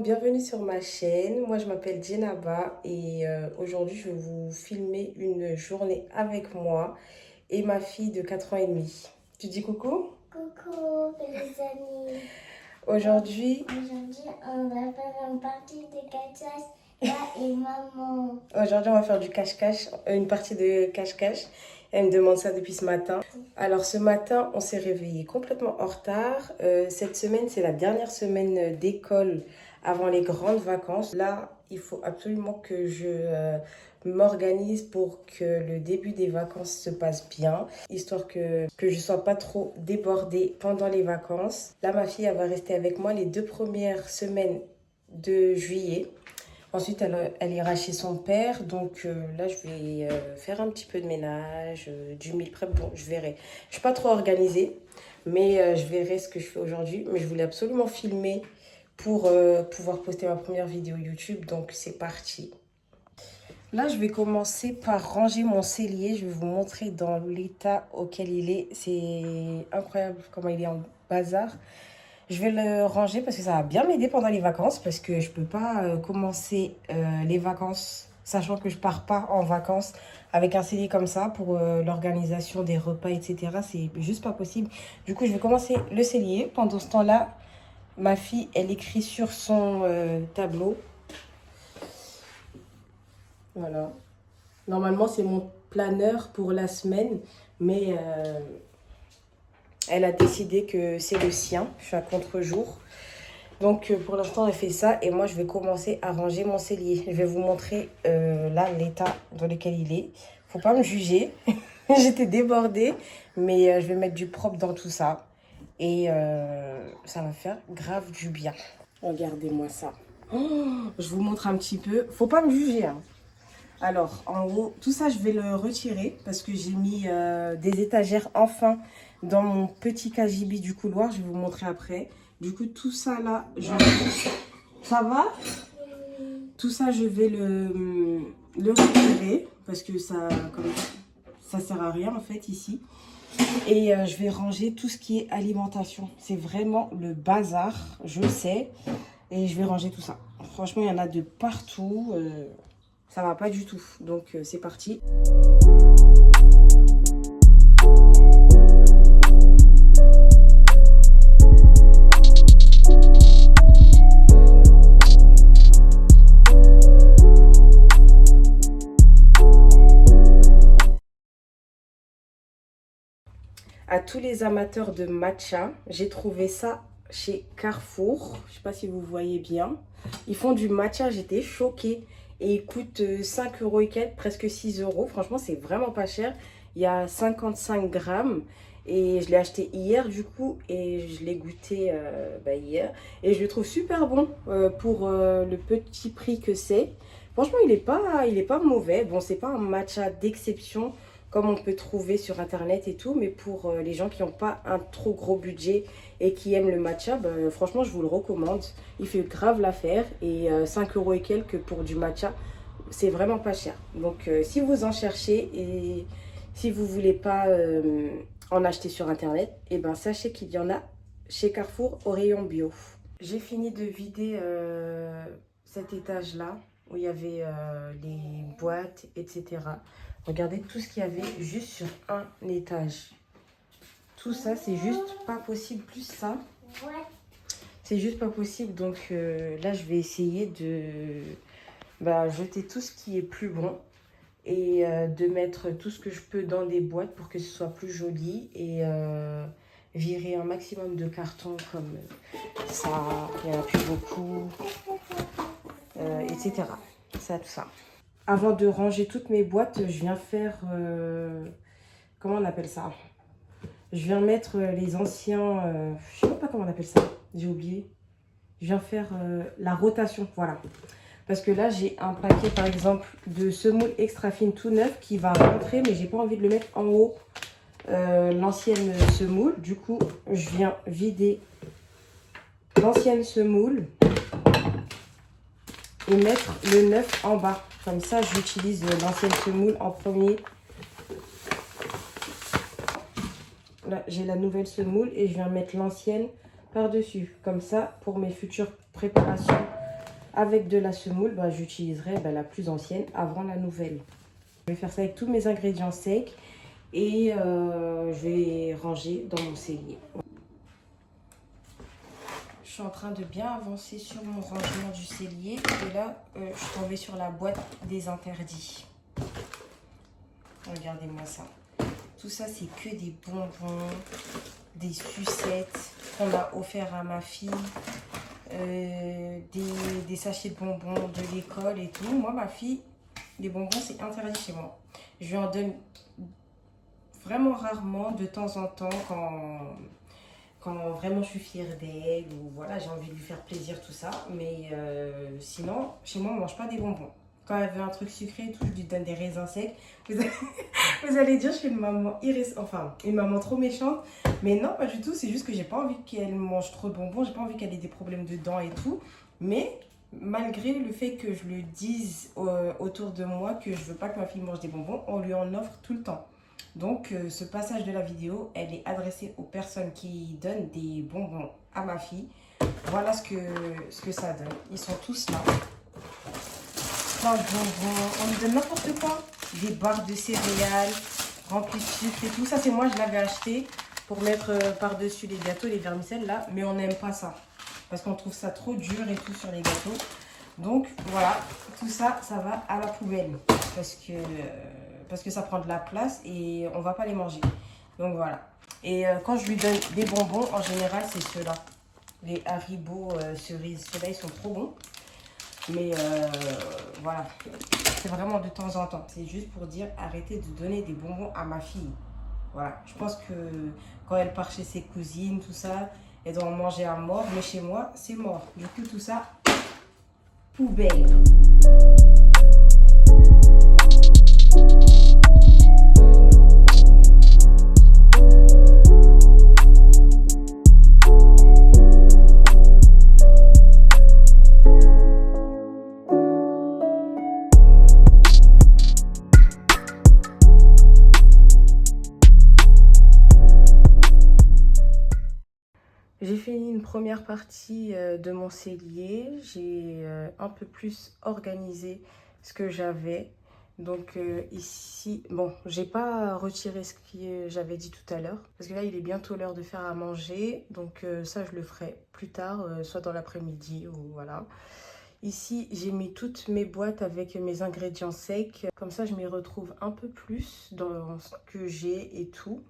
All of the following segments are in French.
bienvenue sur ma chaîne. Moi, je m'appelle Djenaba et aujourd'hui, je vais vous filmer une journée avec moi et ma fille de 4 ans et demi. Tu dis coucou? Coucou les amis. Aujourd'hui, On va faire une partie de cache-cache, moi et maman. aujourd'hui, on va faire du cache-cache, une partie de cache-cache. Elle me demande ça depuis ce matin. Alors, ce matin, on s'est réveillé complètement en retard. Cette semaine, c'est la dernière semaine d'école avant les grandes vacances. Là, il faut absolument que je m'organise pour que le début des vacances se passe bien, histoire que je ne sois pas trop débordée pendant les vacances. Là, ma fille, elle va rester avec moi les 2 premières semaines de juillet. Ensuite, elle ira chez son père. Donc là, je vais faire un petit peu de ménage, du meal prep. Bon, je verrai. Je ne suis pas trop organisée, mais je verrai ce que je fais aujourd'hui. Mais je voulais absolument filmer pour pouvoir poster ma première vidéo YouTube. Donc, c'est parti. Là, je vais commencer par ranger mon cellier. Je vais vous montrer dans l'état auquel il est. C'est incroyable comment il est en bazar. Je vais le ranger parce que ça va bien m'aider pendant les vacances parce que je peux pas commencer les vacances sachant que je pars pas en vacances avec un cellier comme ça pour l'organisation des repas, etc. C'est juste pas possible. Du coup, je vais commencer le cellier. Pendant ce temps-là, ma fille, elle écrit sur son tableau. Voilà. Normalement, c'est mon planeur pour la semaine, mais elle a décidé que c'est le sien. Je suis à contre-jour. Donc, pour l'instant, elle fait ça. Et moi, je vais commencer à ranger mon cellier. Je vais vous montrer là l'état dans lequel il est. Faut pas me juger. J'étais débordée. Mais je vais mettre du propre dans tout ça. Et ça va faire grave du bien. Regardez-moi ça. Oh, je vous montre un petit peu. Faut pas me juger, hein. Alors, en haut, tout ça, je vais le retirer parce que j'ai mis des étagères enfin dans mon petit cagibi du couloir. Je vais vous montrer après. Du coup, tout ça là, ça va? Tout ça, je vais le retirer parce que ça sert à rien en fait ici. Et je vais ranger tout ce qui est alimentation. C'est vraiment le bazar, je sais. Et je vais ranger tout ça. Franchement, il y en a de partout. Ça va pas du tout. Donc, c'est parti. À tous les amateurs de matcha, j'ai trouvé ça chez Carrefour. Je sais pas si vous voyez bien. Ils font du matcha, j'étais choquée. Et il coûte 5 euros et quelques, presque 6 euros. Franchement, c'est vraiment pas cher. Il y a 55 grammes. Et je l'ai acheté hier du coup. Et je l'ai goûté hier. Et je le trouve super bon pour le petit prix que c'est. Franchement, il est pas mauvais. Bon, c'est pas un matcha d'exception comme on peut trouver sur internet et tout, mais pour les gens qui n'ont pas un trop gros budget et qui aiment le matcha, franchement je vous le recommande. Il fait grave l'affaire et 5 euros et quelques pour du matcha, c'est vraiment pas cher. Donc si vous en cherchez et si vous voulez pas en acheter sur internet, et ben sachez qu'il y en a chez Carrefour au rayon bio. J'ai fini de vider cet étage là où il y avait les boîtes, etc. Regardez tout ce qu'il y avait juste sur un étage. Tout ça, c'est juste pas possible. Plus ça, c'est juste pas possible. Donc là, je vais essayer de jeter tout ce qui est plus bon et de mettre tout ce que je peux dans des boîtes pour que ce soit plus joli et virer un maximum de cartons comme ça. Il n'y en a plus beaucoup, etc. Ça, tout ça. Avant de ranger toutes mes boîtes, je viens faire... comment on appelle ça? Je viens mettre les anciens... je sais même pas comment on appelle ça. J'ai oublié. Je viens faire la rotation. Voilà. Parce que là, j'ai un paquet, par exemple, de semoule extra fine tout neuf qui va rentrer. Mais j'ai pas envie de le mettre en haut. L'ancienne semoule. Du coup, je viens vider l'ancienne semoule. Et mettre le neuf en bas. Comme ça, j'utilise l'ancienne semoule en premier. Là, j'ai la nouvelle semoule et je viens mettre l'ancienne par-dessus. Comme ça, pour mes futures préparations avec de la semoule, bah, j'utiliserai la plus ancienne avant la nouvelle. Je vais faire ça avec tous mes ingrédients secs et je vais ranger dans mon cellier. Je suis en train de bien avancer sur mon rangement du cellier et là, je suis tombée sur la boîte des interdits. Regardez-moi ça. Tout ça, c'est que des bonbons, des sucettes qu'on a offert à ma fille, des sachets de bonbons de l'école et tout. Moi, ma fille, les bonbons, c'est interdit chez moi. Je lui en donne vraiment rarement, de temps en temps, quand vraiment je suis fière d'elle ou voilà, j'ai envie de lui faire plaisir, tout ça. Mais sinon, chez moi, on ne mange pas des bonbons. Quand elle veut un truc sucré et tout, je lui donne des raisins secs. Vous allez dire, je suis une maman une maman trop méchante. Mais non, pas du tout. C'est juste que j'ai pas envie qu'elle mange trop de bonbons. J'ai pas envie qu'elle ait des problèmes de dents et tout. Mais malgré le fait que je le dise autour de moi que je veux pas que ma fille mange des bonbons, on lui en offre tout le temps. Donc, ce passage de la vidéo, elle est adressée aux personnes qui donnent des bonbons à ma fille. Voilà ce que ça donne. Ils sont tous là. Plein de bonbons. On lui donne n'importe quoi. Des barres de céréales remplies de sucre et tout. Ça, c'est moi, je l'avais acheté pour mettre par-dessus les gâteaux, les vermicelles là. Mais on n'aime pas ça. Parce qu'on trouve ça trop dur et tout sur les gâteaux. Donc, voilà. Tout ça, ça va à la poubelle. Parce que ça prend de la place et on va pas les manger. Donc voilà. Et quand je lui donne des bonbons, en général, c'est ceux-là. Les Haribo cerises. Ceux-là, ils sont trop bons. Mais voilà. C'est vraiment de temps en temps. C'est juste pour dire arrêtez de donner des bonbons à ma fille. Voilà. Je pense que quand elle part chez ses cousines, tout ça, elle doit en manger à mort. Mais chez moi, c'est mort. Du coup, tout ça, poubelle. J'ai fini une première partie de mon cellier. J'ai un peu plus organisé ce que j'avais. Donc ici, bon, j'ai pas retiré ce que j'avais dit tout à l'heure. Parce que là, il est bientôt l'heure de faire à manger. Donc ça, je le ferai plus tard, soit dans l'après-midi ou voilà. Ici, j'ai mis toutes mes boîtes avec mes ingrédients secs. Comme ça, je m'y retrouve un peu plus dans ce que j'ai et tout.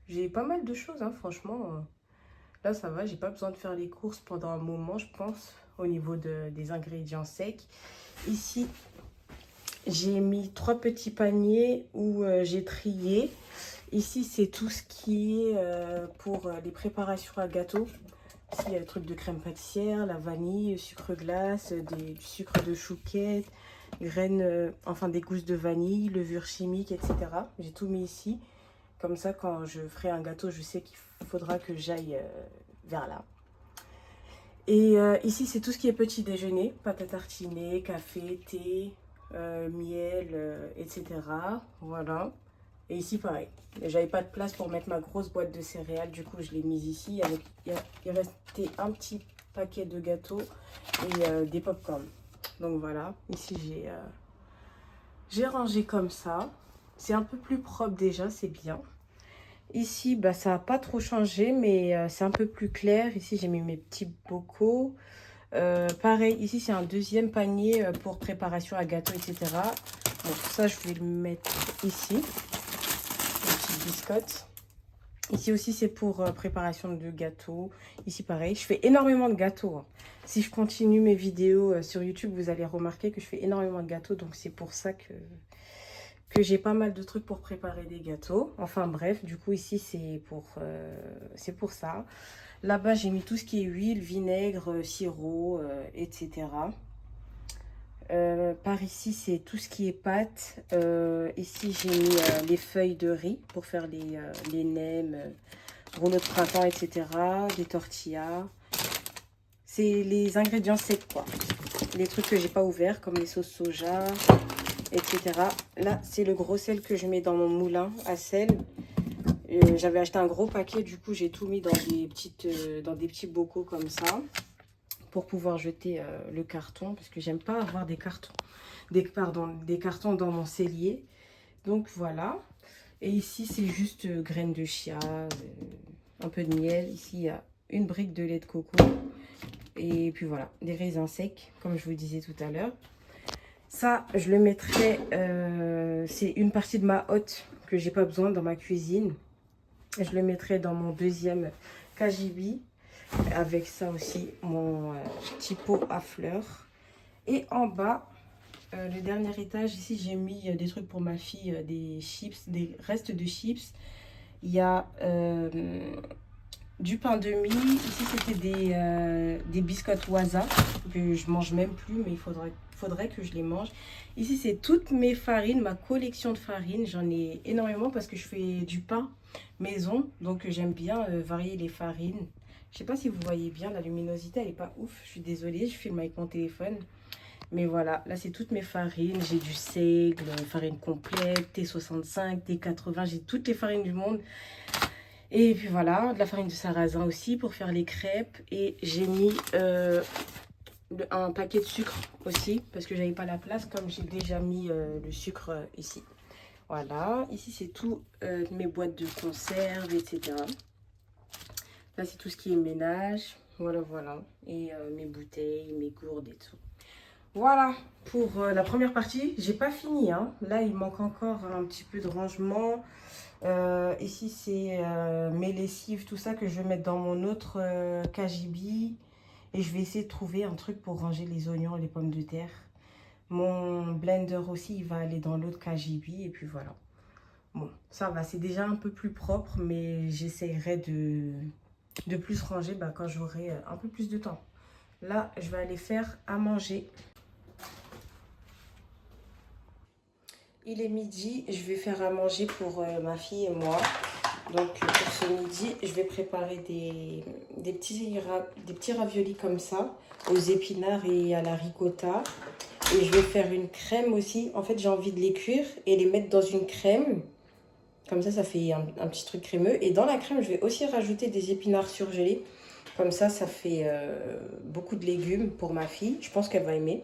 J'ai pas mal de choses, hein, franchement. Là, ça va, j'ai pas besoin de faire les courses pendant un moment, je pense, au niveau des ingrédients secs. Ici, j'ai mis 3 petits paniers où j'ai trié. Ici, c'est tout ce qui est pour les préparations à gâteau. Ici, il y a le truc de crème pâtissière, la vanille, sucre glace, du sucre de chouquette, graines, enfin des gousses de vanille, levure chimique, etc. J'ai tout mis ici. Comme ça, quand je ferai un gâteau, je sais qu'il faudra que j'aille vers là. Et ici, c'est tout ce qui est petit déjeuner. Pâte à tartiner, café, thé, miel, etc. Voilà. Et ici, pareil. J'avais pas de place pour mettre ma grosse boîte de céréales. Du coup, je l'ai mise ici. Il restait un petit paquet de gâteaux et des pop-corn. Donc voilà. Ici, j'ai rangé comme ça. C'est un peu plus propre déjà, c'est bien. Ici, bah, ça n'a pas trop changé, mais c'est un peu plus clair. Ici, j'ai mis mes petits bocaux. Pareil, ici, c'est un deuxième panier pour préparation à gâteau, etc. Bon, ça, je vais le mettre ici. Les petites biscottes. Ici aussi, c'est pour préparation de gâteau. Ici, pareil, je fais énormément de gâteaux, hein. Si je continue mes vidéos sur YouTube, vous allez remarquer que je fais énormément de gâteaux. Donc, c'est pour ça que j'ai pas mal de trucs pour préparer des gâteaux. Enfin bref, du coup ici c'est pour ça. Là-bas j'ai mis tout ce qui est huile, vinaigre, sirop, etc. Par ici c'est tout ce qui est pâte. Ici j'ai mis les feuilles de riz pour faire les nems, rouleaux de printemps, etc. Des tortillas. C'est les ingrédients secs quoi. Les trucs que j'ai pas ouverts comme les sauces soja, etc. Là, c'est le gros sel que je mets dans mon moulin à sel. J'avais acheté un gros paquet, du coup, j'ai tout mis dans des petits bocaux comme ça. pour pouvoir jeter le carton. Parce que j'aime pas avoir des cartons, des cartons dans mon cellier. Donc voilà. Et ici, c'est juste graines de chia, un peu de miel. Ici, il y a une brique de lait de coco. Et puis voilà, des raisins secs, comme je vous disais tout à l'heure. Ça, je le mettrai, c'est une partie de ma hotte que j'ai pas besoin dans ma cuisine. Je le mettrai dans mon deuxième KGB. Avec ça aussi, mon petit pot à fleurs. Et en bas, le dernier étage, ici, j'ai mis des trucs pour ma fille, des chips, des restes de chips. Il y a du pain de mie. Ici, c'était des biscottes Waza que je mange même plus, mais il faudrait que je les mange. Ici, c'est toutes mes farines, ma collection de farines. J'en ai énormément parce que je fais du pain maison. Donc, j'aime bien varier les farines. Je sais pas si vous voyez bien, la luminosité, elle est pas ouf. Je suis désolée, je filme avec mon téléphone. Mais voilà, là, c'est toutes mes farines. J'ai du seigle, farine complète, T65, T80. J'ai toutes les farines du monde. Et puis voilà, de la farine de sarrasin aussi pour faire les crêpes. Et j'ai mis un paquet de sucre aussi parce que j'avais pas la place comme j'ai déjà mis le sucre ici. Voilà, ici c'est tout mes boîtes de conserve, etc. Là c'est tout ce qui est ménage. Voilà, voilà. Et mes bouteilles, mes gourdes et tout. Voilà pour la première partie. J'ai pas fini, hein. Là il manque encore un petit peu de rangement. Ici c'est mes lessives, tout ça que je vais mettre dans mon autre KGB. Et je vais essayer de trouver un truc pour ranger les oignons et les pommes de terre. Mon blender aussi, il va aller dans l'autre KGB. Et puis voilà. Bon, ça va, c'est déjà un peu plus propre. Mais j'essaierai de plus ranger quand j'aurai un peu plus de temps. Là, je vais aller faire à manger. Il est midi, je vais faire à manger pour ma fille et moi. Donc pour ce midi, je vais préparer des petits raviolis comme ça, aux épinards et à la ricotta. Et je vais faire une crème aussi. En fait, j'ai envie de les cuire et les mettre dans une crème. Comme ça fait un petit truc crémeux. Et dans la crème, je vais aussi rajouter des épinards surgelés. Comme ça fait beaucoup de légumes pour ma fille. Je pense qu'elle va aimer.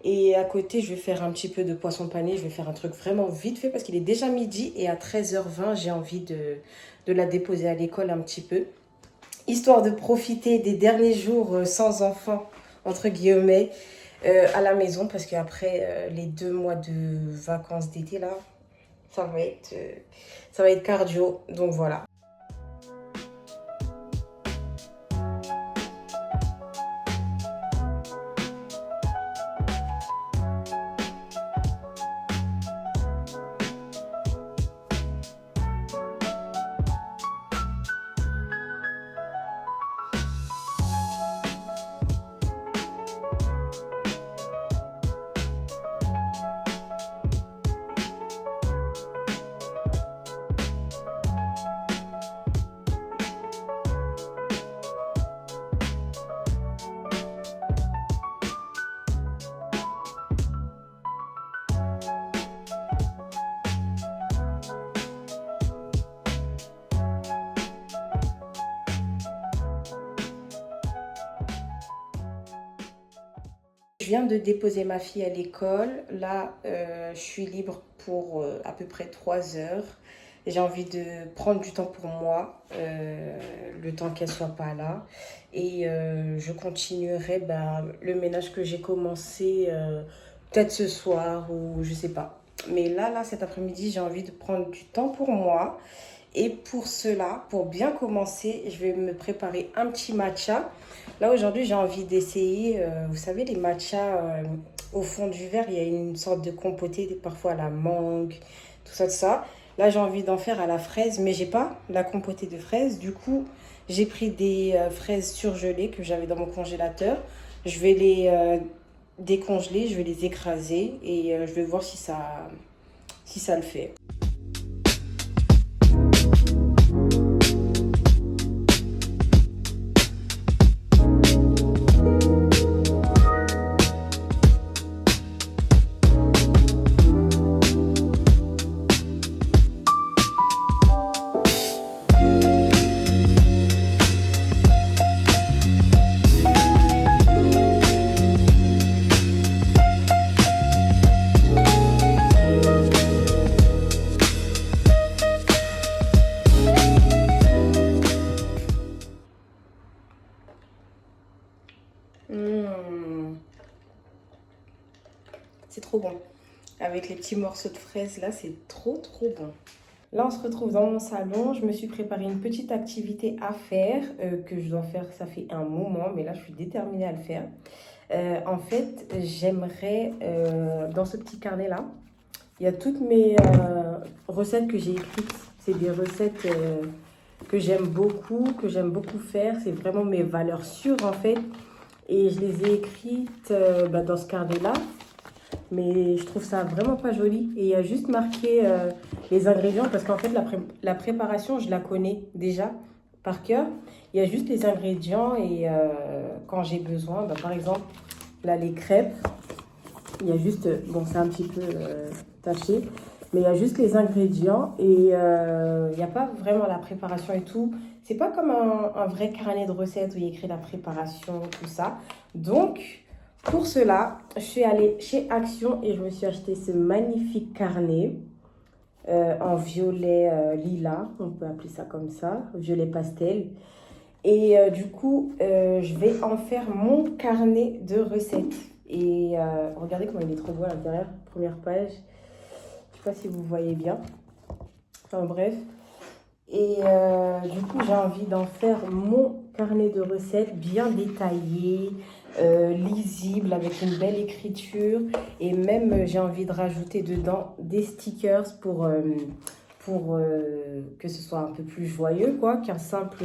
Et à côté, je vais faire un petit peu de poisson pané. Je vais faire un truc vraiment vite fait parce qu'il est déjà midi. Et à 13h20, j'ai envie de la déposer à l'école un petit peu. Histoire de profiter des derniers jours sans enfants, entre guillemets, à la maison. Parce qu'après les 2 mois de vacances d'été, là, ça va être cardio. Donc voilà. Je viens de déposer ma fille à l'école. Là, je suis libre pour à peu près 3 heures. J'ai envie de prendre du temps pour moi, le temps qu'elle soit pas là. Et je continuerai le ménage que j'ai commencé peut-être ce soir ou je sais pas. Mais là, cet après-midi, j'ai envie de prendre du temps pour moi. Et pour cela, pour bien commencer, je vais me préparer un petit matcha. Là, aujourd'hui, j'ai envie d'essayer, vous savez, les matchas au fond du verre. Il y a une sorte de compoté, parfois à la mangue, tout ça, tout ça. Là, j'ai envie d'en faire à la fraise, mais j'ai pas la compotée de fraises. Du coup, j'ai pris des fraises surgelées que j'avais dans mon congélateur. Je vais les décongeler, je vais les écraser et je vais voir si ça le fait. C'est trop bon. Avec les petits morceaux de fraises là, c'est trop bon. Là, on se retrouve dans mon salon. Je me suis préparé une petite activité à faire que je dois faire, ça fait un moment, mais là, je suis déterminée à le faire. En fait, j'aimerais, dans ce petit carnet-là, il y a toutes mes recettes que j'ai écrites. C'est des recettes que j'aime beaucoup faire. C'est vraiment mes valeurs sûres, en fait. Et je les ai écrites dans ce carnet-là. Mais je trouve ça vraiment pas joli. Et il y a juste marqué les ingrédients parce qu'en fait, la préparation, je la connais déjà par cœur. Il y a juste les ingrédients et quand j'ai besoin, par exemple, là, les crêpes, il y a juste, bon, c'est un petit peu taché, mais il y a juste les ingrédients et il n'y a pas vraiment la préparation et tout. C'est pas comme un vrai carnet de recettes où il y a écrit la préparation, tout ça. Donc, pour cela, je suis allée chez Action et je me suis acheté ce magnifique carnet en violet lilas, on peut appeler ça comme ça, violet pastel. Et du coup, je vais en faire mon carnet de recettes. Et regardez comment il est trop beau à l'intérieur, première page. Je sais pas si vous voyez bien. Enfin bref. Et du coup, j'ai envie d'en faire mon carnet de recettes bien détaillé, lisible, avec une belle écriture. Et même, j'ai envie de rajouter dedans des stickers pour que ce soit un peu plus joyeux, quoi, qu'un simple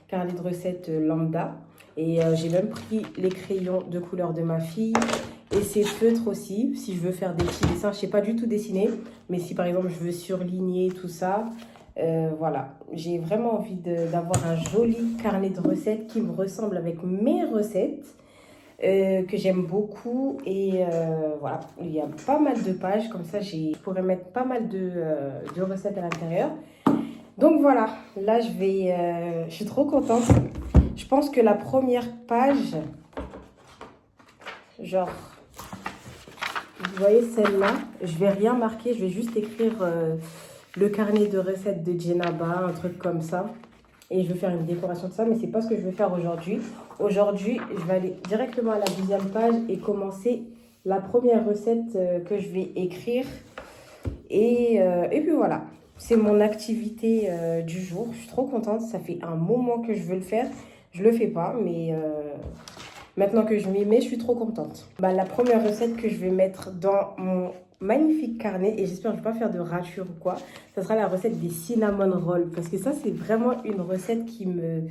carnet de recettes lambda. Et j'ai même pris les crayons de couleur de ma fille et ses feutres aussi, si je veux faire des petits dessins. Je ne sais pas du tout dessiner, mais si par exemple je veux surligner tout ça, voilà. J'ai vraiment envie d'avoir un joli carnet de recettes qui me ressemble avec mes recettes. Que j'aime beaucoup et voilà, il y a pas mal de pages comme ça, je pourrais mettre pas mal de recettes à l'intérieur. Donc voilà, là je suis trop contente. Je pense que la première page, genre, vous voyez celle-là, je vais rien marquer, je vais juste écrire le carnet de recettes de Djenaba, un truc comme ça. Et je vais faire une décoration de ça, mais c'est pas ce que je vais faire aujourd'hui. Aujourd'hui, je vais aller directement à la deuxième page et commencer la première recette que je vais écrire. Et puis voilà, c'est mon activité du jour. Je suis trop contente, ça fait un moment que je veux le faire. Je le fais pas, mais maintenant que je m'y mets, je suis trop contente. La première recette que je vais mettre dans mon magnifique carnet, et j'espère que je ne vais pas faire de rature ou quoi, ça sera la recette des cinnamon rolls, parce que ça c'est vraiment une recette qui me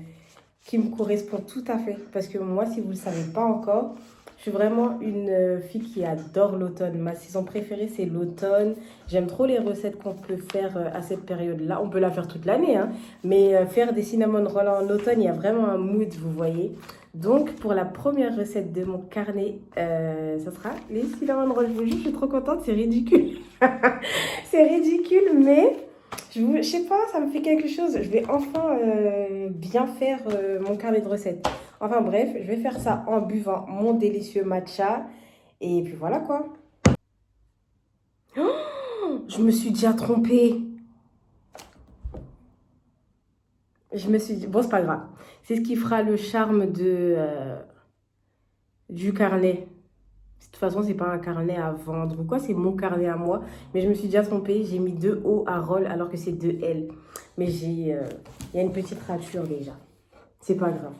correspond tout à fait, parce que moi, si vous ne le savez pas encore, je suis vraiment une fille qui adore l'automne. Ma saison préférée c'est l'automne. J'aime trop les recettes qu'on peut faire à cette période-là. On peut la faire toute l'année, hein, mais faire des cinnamon rolls en automne, il y a vraiment un mood, vous voyez. Donc, pour la première recette de mon carnet, ça sera les cinnamon rolls. Je vous jure, je suis trop contente, c'est ridicule. C'est ridicule, mais je sais pas, ça me fait quelque chose. Je vais enfin bien faire mon carnet de recettes. Enfin bref, je vais faire ça en buvant mon délicieux matcha. Et puis voilà quoi. Oh, je me suis déjà trompée. Je me suis dit, bon, c'est pas grave. C'est ce qui fera le charme du carnet. De toute façon, c'est pas un carnet à vendre ou quoi, c'est mon carnet à moi. Mais je me suis déjà trompée, j'ai mis 2 O à roll alors que c'est 2 L. Mais il y a une petite rature déjà. C'est pas grave.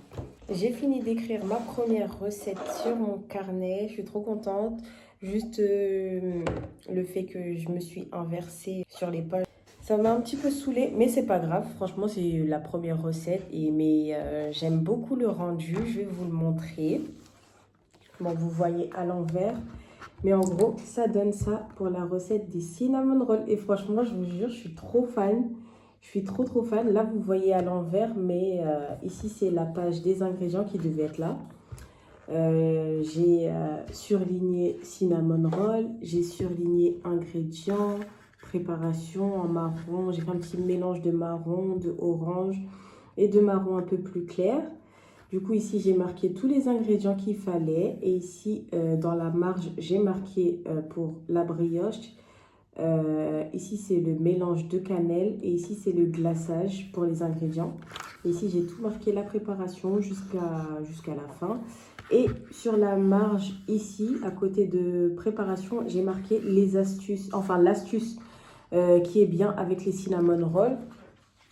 J'ai fini d'écrire ma première recette sur mon carnet. Je suis trop contente. Juste le fait que je me suis inversée sur les pages. Ça m'a un petit peu saoulée, mais c'est pas grave. Franchement, c'est la première recette. Mais j'aime beaucoup le rendu. Je vais vous le montrer. Bon, vous voyez à l'envers. Mais en gros, ça donne ça pour la recette des cinnamon rolls. Et franchement, je vous jure, je suis trop fan. Je suis trop fan. Là, vous voyez à l'envers, mais ici, c'est la page des ingrédients qui devait être là. J'ai surligné cinnamon roll. J'ai surligné ingrédients, préparation en marron. J'ai fait un petit mélange de marron, de orange et de marron un peu plus clair. Du coup, ici, j'ai marqué tous les ingrédients qu'il fallait. Et ici, dans la marge, j'ai marqué pour la brioche. Ici, c'est le mélange de cannelle. Et ici, c'est le glaçage pour les ingrédients. Et ici, j'ai tout marqué la préparation jusqu'à la fin. Et sur la marge ici, à côté de préparation, j'ai marqué les astuces, enfin l'astuce qui est bien avec les cinnamon rolls.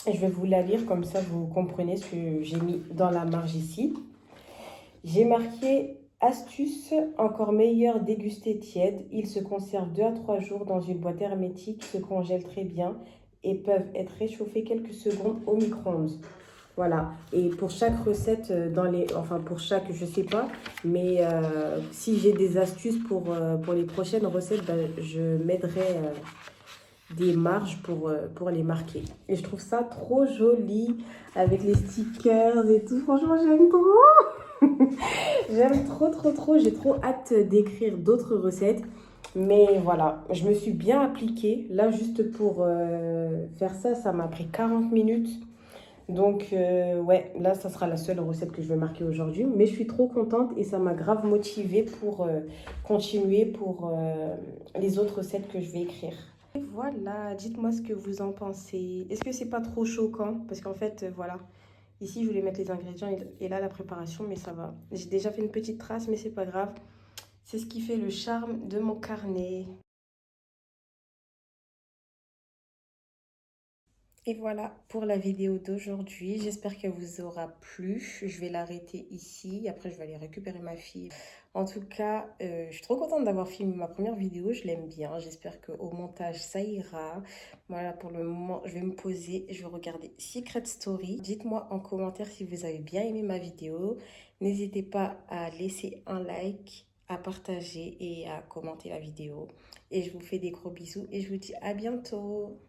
Et je vais vous la lire comme ça vous comprenez ce que j'ai mis dans la marge ici. J'ai marqué astuce encore meilleure dégusté tiède. Ils se conservent 2 à 3 jours dans une boîte hermétique, se congèlent très bien et peuvent être réchauffés quelques secondes au micro-ondes. Voilà, et pour chaque recette, enfin pour chaque, je sais pas, mais si j'ai des astuces pour les prochaines recettes, ben, je m'aiderai des marges pour les marquer. Et je trouve ça trop joli avec les stickers et tout. Franchement, j'aime trop. J'aime trop, trop, trop. J'ai trop hâte d'écrire d'autres recettes. Mais voilà, je me suis bien appliquée. Là, juste pour faire ça, ça m'a pris 40 minutes. Donc, ouais, là, ça sera la seule recette que je vais marquer aujourd'hui. Mais je suis trop contente et ça m'a grave motivée pour continuer pour les autres recettes que je vais écrire. Et voilà, dites-moi ce que vous en pensez. Est-ce que c'est pas trop choquant? Parce qu'en fait, voilà, ici, je voulais mettre les ingrédients et là, la préparation, mais ça va. J'ai déjà fait une petite trace, mais c'est pas grave. C'est ce qui fait le charme de mon carnet. Et voilà pour la vidéo d'aujourd'hui. J'espère qu'elle vous aura plu. Je vais l'arrêter ici. Après, je vais aller récupérer ma fille. En tout cas, je suis trop contente d'avoir filmé ma première vidéo. Je l'aime bien. J'espère qu'au montage, ça ira. Voilà, pour le moment, je vais me poser. Je vais regarder Secret Story. Dites-moi en commentaire si vous avez bien aimé ma vidéo. N'hésitez pas à laisser un like, à partager et à commenter la vidéo. Et je vous fais des gros bisous et je vous dis à bientôt.